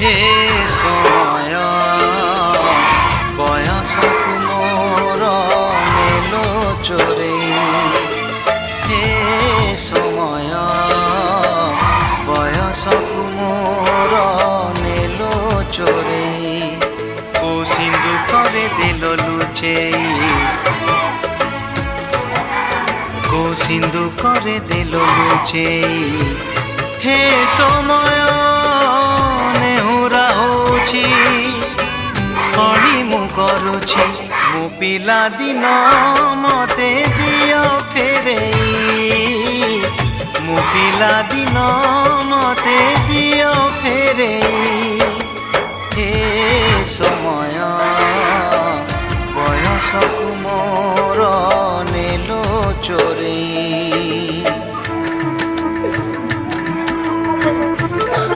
হে সময় বয়সকু মোর নেল চোরেই। হে সময় বয়সকু মোর নেল চোরেই। কো সিন্ধুকরে দেল লুচেই, কো সিন্ধুকরে দেল লুচেই। হে সময় ନେହୁରା ହଉଛି କଳି ମୁଁ କରୁଛି। ମୋ ପିଲାଦିନ ମତେ ଦିଅ ଫେରେଇ, ମୋ ପିଲାଦିନ ମତେ ଦିଅ ଫେରେଇ।